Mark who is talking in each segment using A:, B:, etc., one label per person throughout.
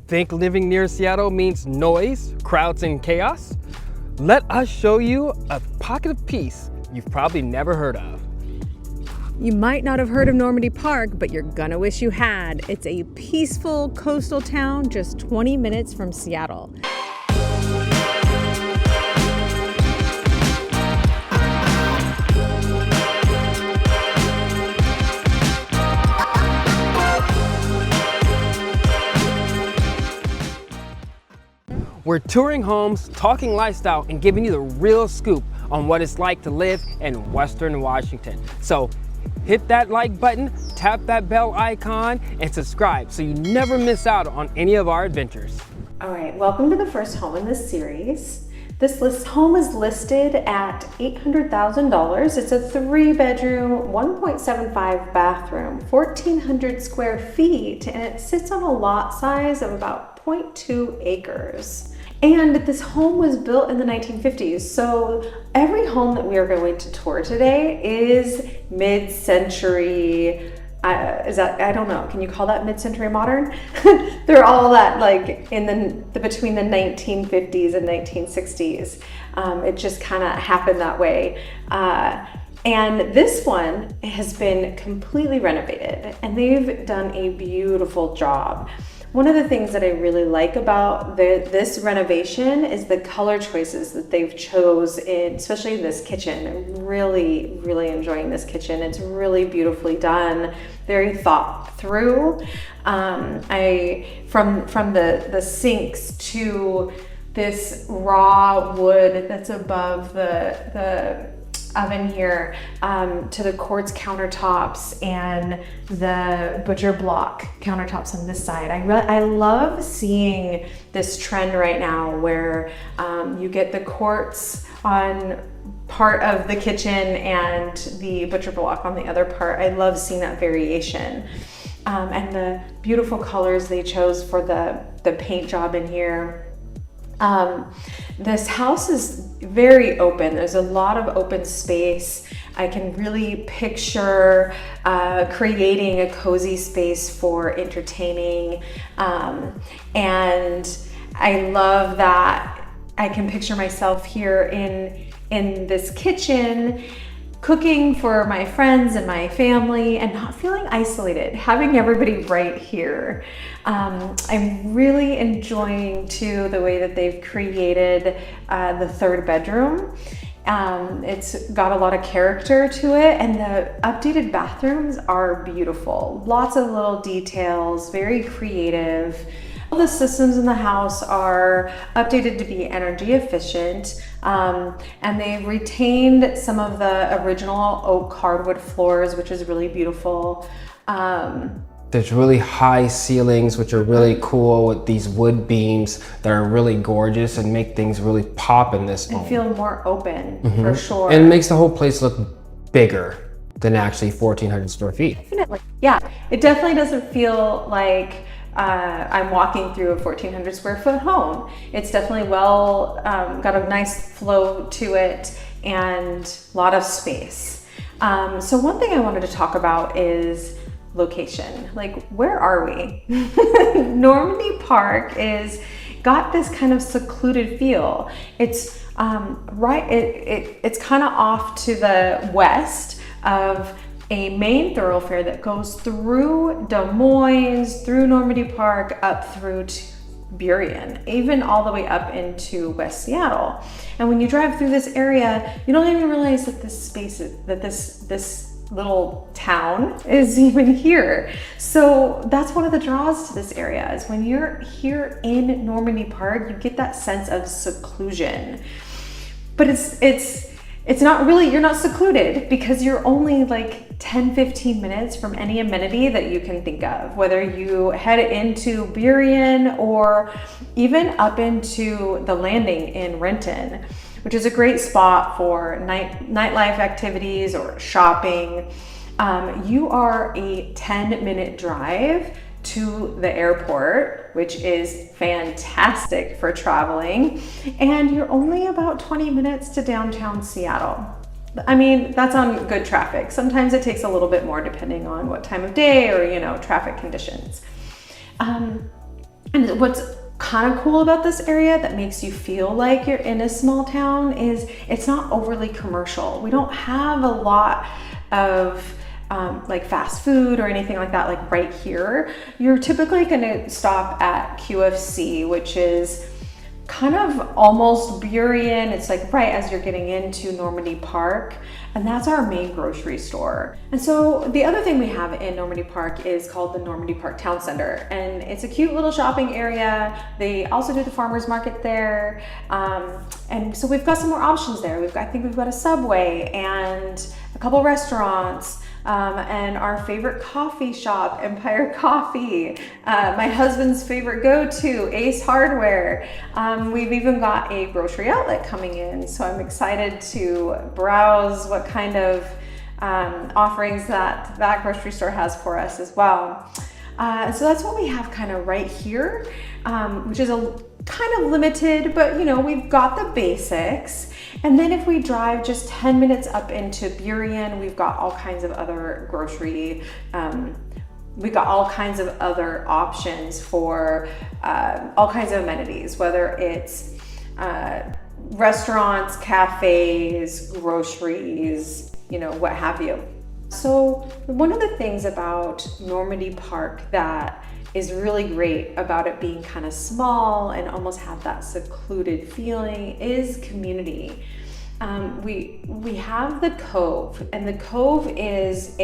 A: Think living near Seattle means noise, crowds, and chaos? Let us show you a pocket of peace you've probably never heard of.
B: You might not have heard of Normandy Park, but you're gonna wish you had. It's a peaceful coastal town just 20 minutes from Seattle.
A: We're touring homes, talking lifestyle, and giving you the real scoop on what it's like to live in Western Washington. So hit that like button, tap that bell icon, and subscribe so you never miss out on any of our adventures.
C: All right, welcome to the first home in this series. This home is listed at $800,000. It's a 3-bedroom, 1.75 bathroom, 1,400 square feet, and it sits on a lot size of about 0.2 acres. And this home was built in the 1950s. So every home that we are going to tour today is mid-century. I don't know, can you call that mid-century modern? They're all that like in the between the 1950s and 1960s. It just kind of happened that way. And this one has been completely renovated and they've done a beautiful job. One of the things that I really like about this renovation is the color choices that they've chose in, especially in this kitchen. I'm really, really enjoying this kitchen. It's really beautifully done, very thought through. From the sinks to this raw wood that's above the oven here, to the quartz countertops and the butcher block countertops on this side. I love seeing this trend right now where you get the quartz on part of the kitchen and the butcher block on the other part. I love seeing that variation. And the beautiful colors they chose for the paint job in here. This house is very open. There's a lot of open space. I can really picture creating a cozy space for entertaining. And I love that I can picture myself here in this kitchen cooking for my friends and my family and not feeling isolated, having everybody right here. I'm really enjoying too the way that they've created the 3rd bedroom. It's got a lot of character to it and the updated bathrooms are beautiful. Lots of little details, very creative. All the systems in the house are updated to be energy efficient, and they've retained some of the original oak hardwood floors, which is really beautiful.
A: There's really high ceilings, which are really cool with these wood beams that are really gorgeous and make things really pop in this home.
C: And feel more open, for sure.
A: And it makes the whole place look bigger than actually 1,400 square feet.
C: Definitely, yeah. It definitely doesn't feel like I'm walking through a 1,400 square foot home. It's definitely got a nice flow to it and a lot of space. So one thing I wanted to talk about is location. Like, where are we? Normandy Park got this kind of secluded feel. It's it's kind of off to the west of a main thoroughfare that goes through Des Moines, through Normandy Park, up through to Burien, even all the way up into West Seattle. And when you drive through this area, you don't even realize that this little town is even here. So that's one of the draws to this area, is when you're here in Normandy Park, you get that sense of seclusion. But it's not really, you're not secluded because you're only like 10-15 minutes from any amenity that you can think of, whether you head into Burien or even up into the landing in Renton, which is a great spot for nightlife activities or shopping. You are a 10-minute drive to the airport, which is fantastic for traveling, and you're only about 20 minutes to downtown Seattle. I mean, that's on good traffic. Sometimes it takes a little bit more depending on what time of day or, traffic conditions. And what's kind of cool about this area that makes you feel like you're in a small town is it's not overly commercial. We don't have a lot of like fast food or anything like that, like right here. You're typically gonna stop at QFC, which is kind of almost Burien. It's like right as you're getting into Normandy Park, and that's our main grocery store. And so the other thing we have in Normandy Park is called the Normandy Park Town Center, and it's a cute little shopping area. They also do the farmers market there, and so we've got some more options there. I think we've got a Subway and a couple restaurants. And our favorite coffee shop, Empire Coffee, my husband's favorite go-to, Ace Hardware. We've even got a grocery outlet coming in, so I'm excited to browse what kind of offerings that grocery store has for us as well. So that's what we have kind of right here, which is a kind of limited, but you know, we've got the basics. And then if we drive just 10 minutes up into Burien, we've got all kinds of other grocery, we've got all kinds of other options for all kinds of amenities, whether it's restaurants, cafes, groceries, you know, what have you. So one of the things about Normandy Park that is really great about it being kind of small and almost have that secluded feeling is community. We have the Cove, and the Cove is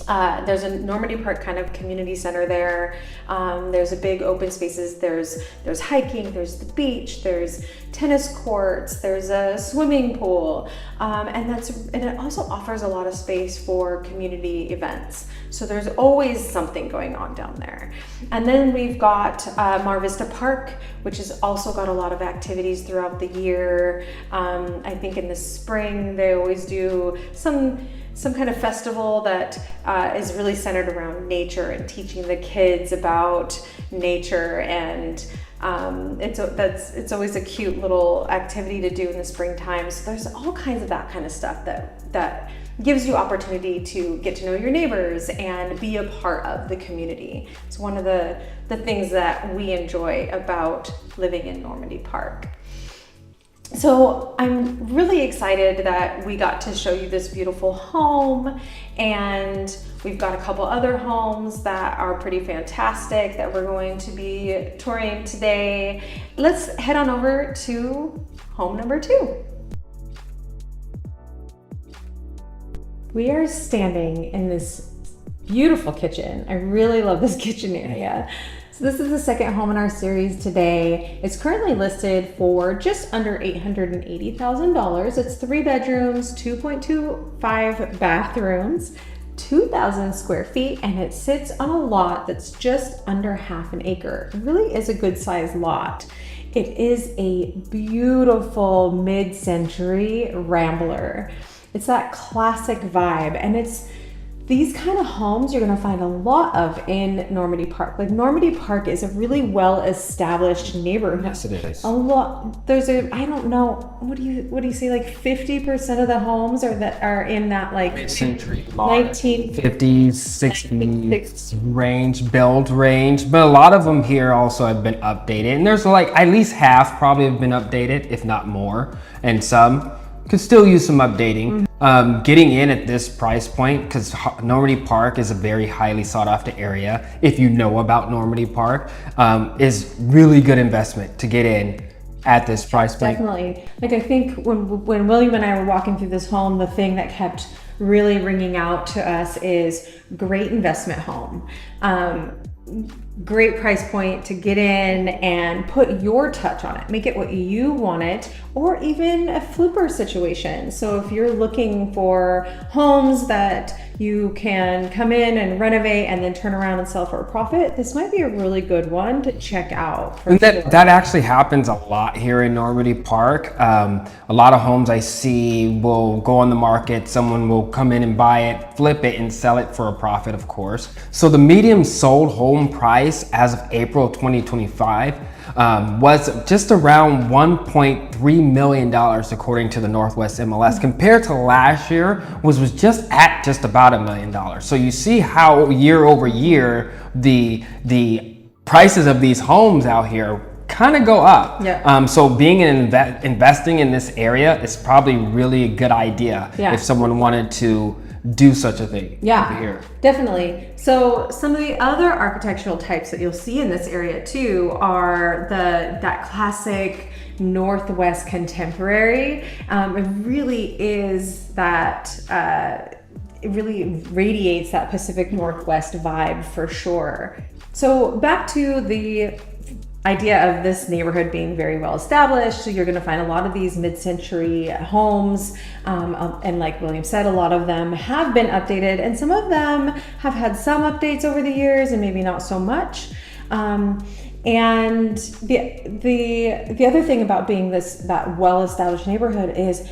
C: there's a Normandy Park kind of community center there. There's a big open spaces. There's hiking, there's the beach, there's tennis courts, there's a swimming pool, and it also offers a lot of space for community events. So there's always something going on down there. And then we've got Mar Vista Park, which has also got a lot of activities throughout the year. I think in the spring they always do some kind of festival that is really centered around nature and teaching the kids about nature, and it's always a cute little activity to do in the springtime. So there's all kinds of that kind of stuff that gives you opportunity to get to know your neighbors and be a part of the community. It's one of the things that we enjoy about living in Normandy Park. So I'm really excited that we got to show you this beautiful home, and we've got a couple other homes that are pretty fantastic that we're going to be touring today. Let's head on over to home number 2. We are standing in this beautiful kitchen. I really love this kitchen area. So this is the second home in our series today. It's currently listed for just under $880,000. It's 3 bedrooms, 2.25 bathrooms, 2,000 square feet, and it sits on a lot that's just under half an acre. It really is a good sized lot. It is a beautiful mid-century rambler. It's that classic vibe, and it's these kind of homes you're going to find a lot of in Normandy Park. Like Normandy Park is a really well-established neighborhood.
A: Yes, it is.
C: A lot. I don't know. What do you say? Like 50% of the homes are in that like
A: Mid-century,
C: 1950s,
A: 60s range, build range. But a lot of them here also have been updated, and there's like at least half probably have been updated, if not more, and some could still use some updating. Getting in at this price point, because Normandy Park is a very highly sought after area, if you know about Normandy Park, is really good investment to get in at this price point.
C: Definitely. Like I think when William and I were walking through this home, the thing that kept really ringing out to us is great investment home. Great price point to get in and put your touch on it, make it what you want it, or even a flipper situation. So if you're looking for homes that you can come in and renovate and then turn around and sell for a profit, this might be a really good one to check out.
A: And that actually happens a lot here in Normandy Park. A lot of homes I see will go on the market, someone will come in and buy it, flip it, and sell it for a profit, of course. So the median sold home price as of April 2025 was just around $1.3 million according to the Northwest MLS, compared to last year was just at just about $1 million. So you see how year over year the prices of these homes out here kind of go up.
C: Yeah.
A: So being investing in this area is probably really a good idea if someone wanted to do such a thing over here.
C: Definitely. So some of the other architectural types that you'll see in this area too are that classic Northwest contemporary. It really is that. It really radiates that Pacific Northwest vibe for sure. So back to the idea of this neighborhood being very well established. So you're going to find a lot of these mid-century homes, and like William said, a lot of them have been updated, and some of them have had some updates over the years, and maybe not so much. And the other thing about being that well-established neighborhood is,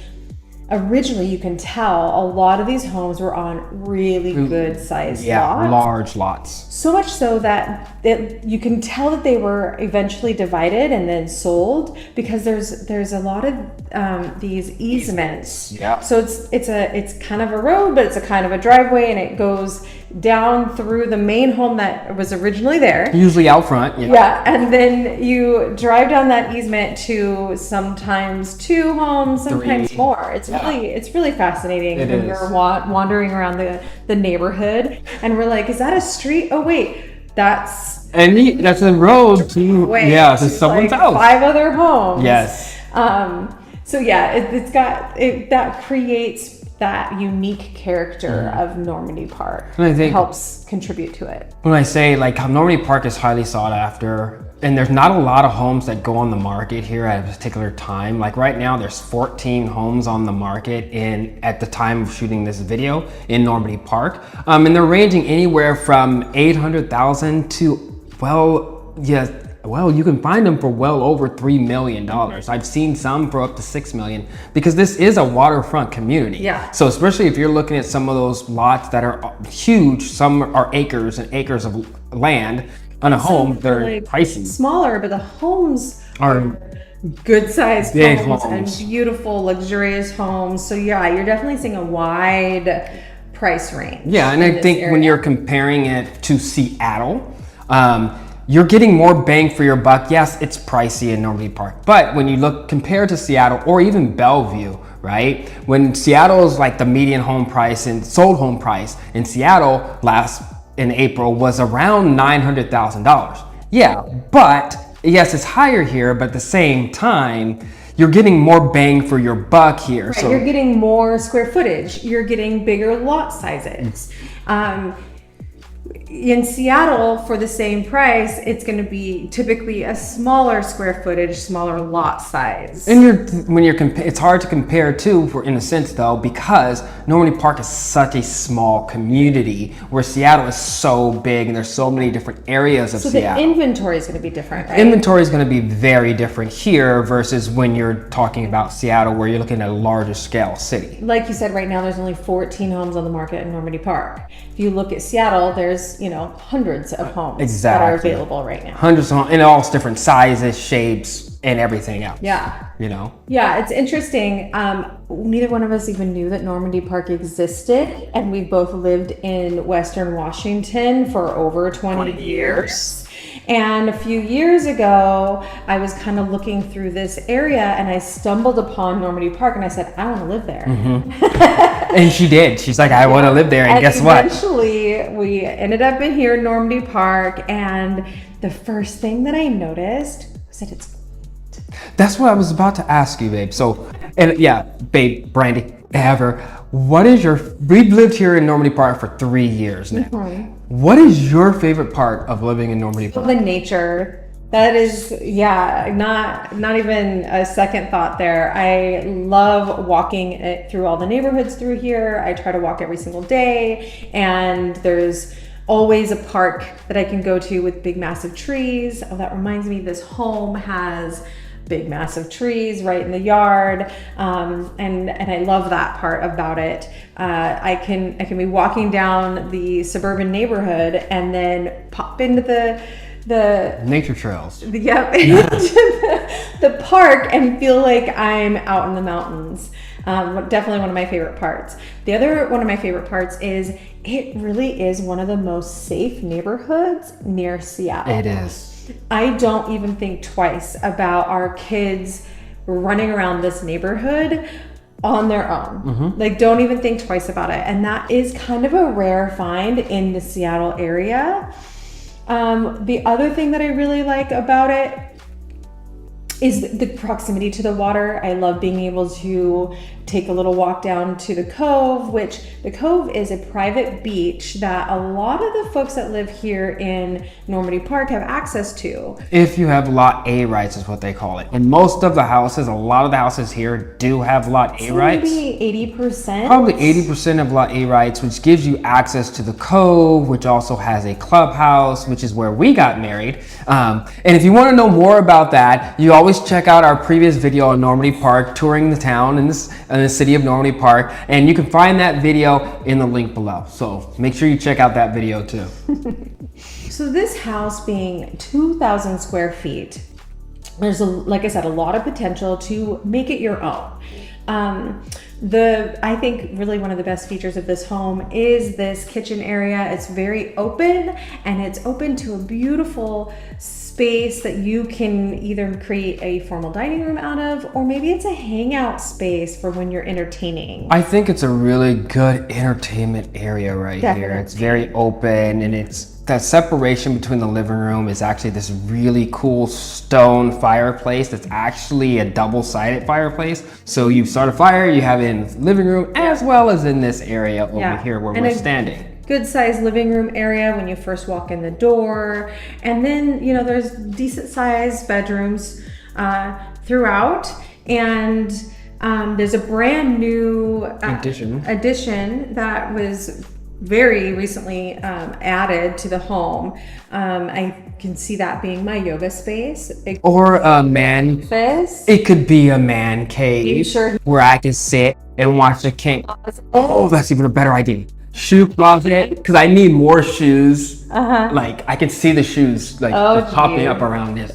C: originally, you can tell a lot of these homes were on really good sized lots.
A: Large lots.
C: So much so that you can tell that they were eventually divided and then sold, because there's a lot of these easements.
A: Yeah.
C: So it's kind of a road, but it's a kind of a driveway, and it goes down through the main home that was originally there.
A: Usually out front.
C: Yeah, and then you drive down that easement to sometimes 2 homes, sometimes 3 more. It's really fascinating when we're wandering around the neighborhood, and we're like, is that a street? Oh wait, that's
A: a road to someone's house.
C: 5 other homes.
A: Yes.
C: So yeah, that creates that unique character of Normandy Park.
A: And I think
C: helps contribute to it.
A: When I say like Normandy Park is highly sought after, and there's not a lot of homes that go on the market here at a particular time. Like right now, there's 14 homes on the market at the time of shooting this video in Normandy Park, and they're ranging anywhere from 800,000 to you can find them for well over $3 million. I've seen some for up to $6 million, because this is a waterfront community.
C: Yeah.
A: So especially if you're looking at some of those lots that are huge, some are acres and acres of land on a home, they're pricey.
C: Smaller, but the homes
A: are
C: good sized
A: big
C: homes and beautiful, luxurious homes. So yeah, you're definitely seeing a wide price range.
A: Yeah, and I think when you're comparing it to Seattle, you're getting more bang for your buck. Yes, it's pricey in Normandy Park, but when you compared to Seattle or even Bellevue, right? When Seattle's like the median home price and sold home price in Seattle in April was around $900,000. Yeah, but yes, it's higher here, but at the same time, you're getting more bang for your buck here.
C: Right,
A: so
C: you're getting more square footage. You're getting bigger lot sizes. In Seattle, for the same price, it's going to be typically a smaller square footage, smaller lot size.
A: And it's hard to compare too, in a sense though, because Normandy Park is such a small community, where Seattle is so big and there's so many different areas of Seattle.
C: So the inventory is going to be different, right?
A: Inventory is going to be very different here versus when you're talking about Seattle, where you're looking at a larger scale city.
C: Like you said, right now there's only 14 homes on the market in Normandy Park. If you look at Seattle, there's hundreds of homes that are available right now.
A: Hundreds of homes in all different sizes, shapes, and everything else.
C: Yeah.
A: Yeah,
C: it's interesting. Neither one of us even knew that Normandy Park existed, and we've both lived in Western Washington for over 20 years. And a few years ago, I was kind of looking through this area, and I stumbled upon Normandy Park, and I said, I want to live there.
A: And she did. She's like, I want to live there. And guess what?
C: Eventually, we ended up in here in Normandy Park, and the first thing that I noticed was that it's...
A: That's what I was about to ask you, babe. So, and yeah, babe, Brandi, we've lived here in Normandy Park for 3 years now.
C: Mm-hmm.
A: What is your favorite part of living in Normandy Park?
C: The nature. That is, not even a second thought there. I love walking through all the neighborhoods through here. I try to walk every single day, and there's always a park that I can go to with big, massive trees. Oh, that reminds me, this home has big, massive trees right in the yard, and I love that part about it. I can be walking down the suburban neighborhood and then pop into the
A: nature trails.
C: Yep, into the park and feel like I'm out in the mountains. Definitely one of my favorite parts. The other one of my favorite parts is it really is one of the most safe neighborhoods near Seattle.
A: It is.
C: I don't even think twice about our kids running around this neighborhood on their own. Like, don't even think twice about it. And that is kind of a rare find in the Seattle area. The other thing that I really like about it is the proximity to the water. I love being able to take a little walk down to the Cove, which the Cove is a private beach that a lot of the folks that live here in Normandy Park have access to.
A: If you have Lot A rights is what they call it. And most of the houses, a lot of the houses here do have Lot A rights.
C: Maybe 80%.
A: Probably 80% of Lot A rights, which gives you access to the Cove, which also has a clubhouse, which is where we got married. And if you want to know more about that, you always check out our previous video on Normandy Park, touring the town in the city of Normandy Park, and you can find that video in the link below. So make sure you check out that video too.
C: So this house being 2,000 square feet, there's, like I said, a lot of potential to make it your own. I think really one of the best features of this home is this kitchen area. It's very open, and it's open to a beautiful space that you can either create a formal dining room out of, or maybe it's a hangout space for when you're entertaining.
A: I think it's a really good entertainment area right here. It's very open, and that separation between the living room is actually this really cool stone fireplace that's actually a double-sided fireplace. So you start a fire, you have it in the living room as well as in this area over here where we're standing.
C: Good sized living room area when you first walk in the door. And then, you know, there's decent sized bedrooms throughout. And there's a brand new addition that was very recently added to the home. I can see that being my yoga space.
A: Or a man. It could be a man cave where I can sit and watch the king. Oh, that's even a better idea. Shoe closet, because I need more shoes. Like I can see the shoes like popping up around this.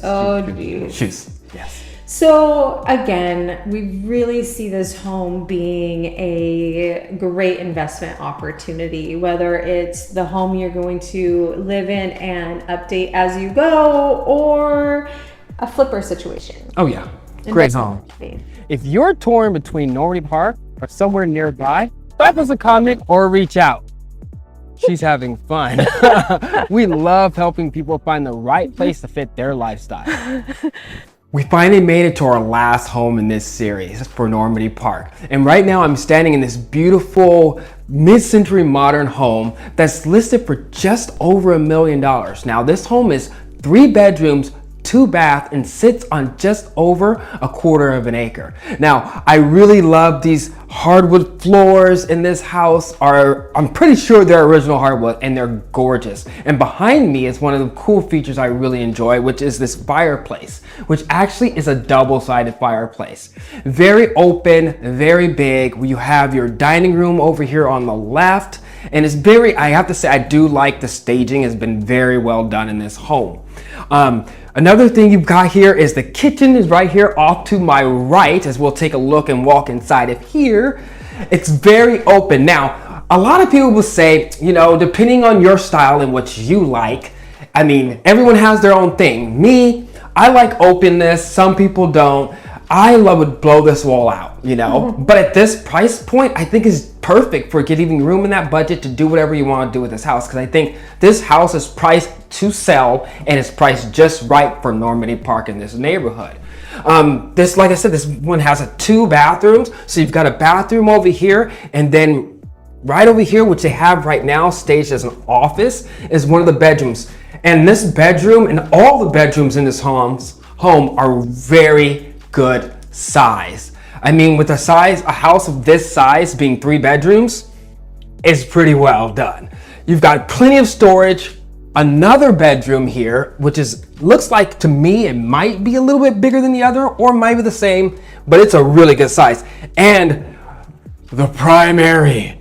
A: Shoes. Yes.
C: So again, we really see this home being a great investment opportunity, whether it's the home you're going to live in and update as you go, or a flipper situation.
A: Oh yeah, great home. If you're torn between Normandy Park or somewhere nearby, drop us a comment or reach out. She's having fun. We love helping people find the right place to fit their lifestyle. We finally made it to our last home in this series for Normandy Park. And right now I'm standing in this beautiful mid-century modern home that's listed for just over $1 million. Now this home is 3 bedrooms, 2 baths, and sits on just over 1/4 of an acre. Now, I really love these hardwood floors in this house. I'm pretty sure they're original hardwood, and they're gorgeous. And behind me is one of the cool features I really enjoy, which is this fireplace, which actually is a double-sided fireplace. Very open, very big. You have your dining room over here on the left, and it's I have to say, I do like the staging has been very well done in this home. Another thing you've got here is the kitchen is right here off to my right, as we'll take a look and walk inside of here. It's very open. Now, a lot of people will say, you know, depending on your style and what you like, I mean, everyone has their own thing. Me, I like openness. Some people don't. I would blow this wall out, you know, but at this price point, I think is perfect for getting room in that budget to do whatever you want to do with this house. Because I think this house is priced to sell, and it's priced just right for Normandy Park in this neighborhood. Like I said, this one has 2 bathrooms. So you've got a bathroom over here, and then right over here, which they have right now staged as an office, is one of the bedrooms. And this bedroom and all the bedrooms in this home are very good size. I mean, with a house of this size being 3 bedrooms, is pretty well done. You've got plenty of storage. Another bedroom here, which looks like to me it might be a little bit bigger than the other, or might be the same, but it's a really good size. And the primary.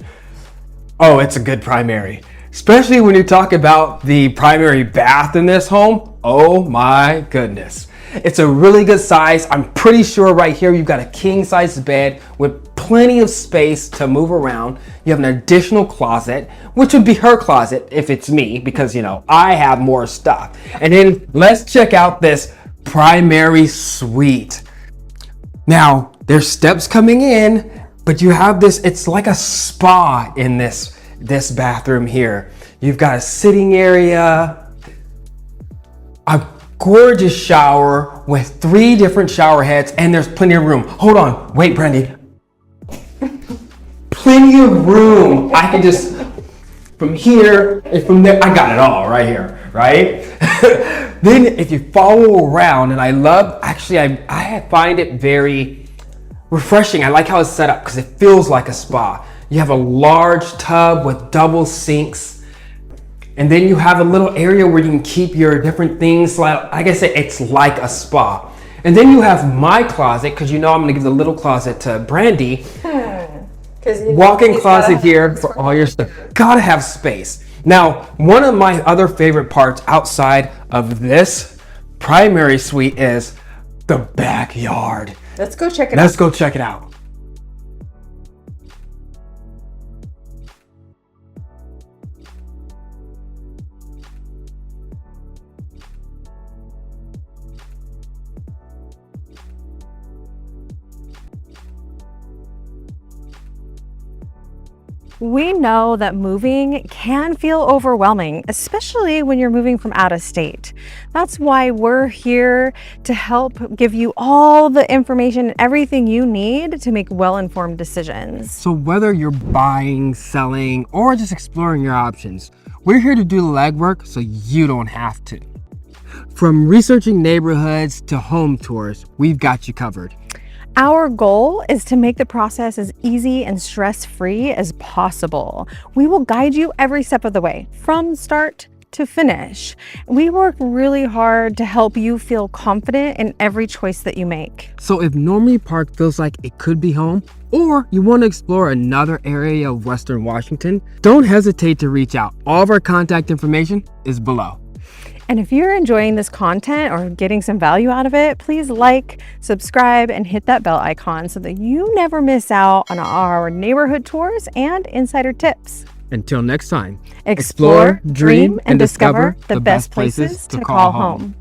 A: Oh, it's a good primary. Especially when you talk about the primary bath in this home. Oh my goodness. It's a really good size. I'm pretty sure right here you've got a king size bed with plenty of space to move around. You have an additional closet, which would be her closet if it's me, because, I have more stuff. And then let's check out this primary suite. Now, there's steps coming in, but you have this, it's like a spa in this bathroom here. You've got a sitting area, a gorgeous shower with 3 different shower heads, and there's plenty of room. Hold on, wait, Brandi. Plenty of room. I can just, from here and from there, I got it all right here, right? Then if you follow around, and I find it very refreshing. I like how it's set up because it feels like a spa. You have a large tub with double sinks, and then you have a little area where you can keep your different things. Like I said, it's like a spa. And then you have my closet, because I'm going to give the little closet to Brandi. Walk-in closet here for all your stuff. Gotta have space. Now, one of my other favorite parts outside of this primary suite is the backyard.
B: Let's go check it out.
A: Let's go check it out.
B: We know that moving can feel overwhelming, especially when you're moving from out of state. That's why we're here to help give you all the information and everything you need to make well-informed decisions.
A: So whether you're buying, selling, or just exploring your options, we're here to do the legwork so you don't have to. From researching neighborhoods to home tours, we've got you covered.
B: Our goal is to make the process as easy and stress-free as possible. We will guide you every step of the way, from start to finish. We work really hard to help you feel confident in every choice that you make.
A: So if Normandy Park feels like it could be home, or you want to explore another area of Western Washington, don't hesitate to reach out. All of our contact information is below.
B: And if you're enjoying this content or getting some value out of it, please like, subscribe, and hit that bell icon so that you never miss out on our neighborhood tours and insider tips.
A: Until next time,
B: Explore, dream, and discover the best places to call home.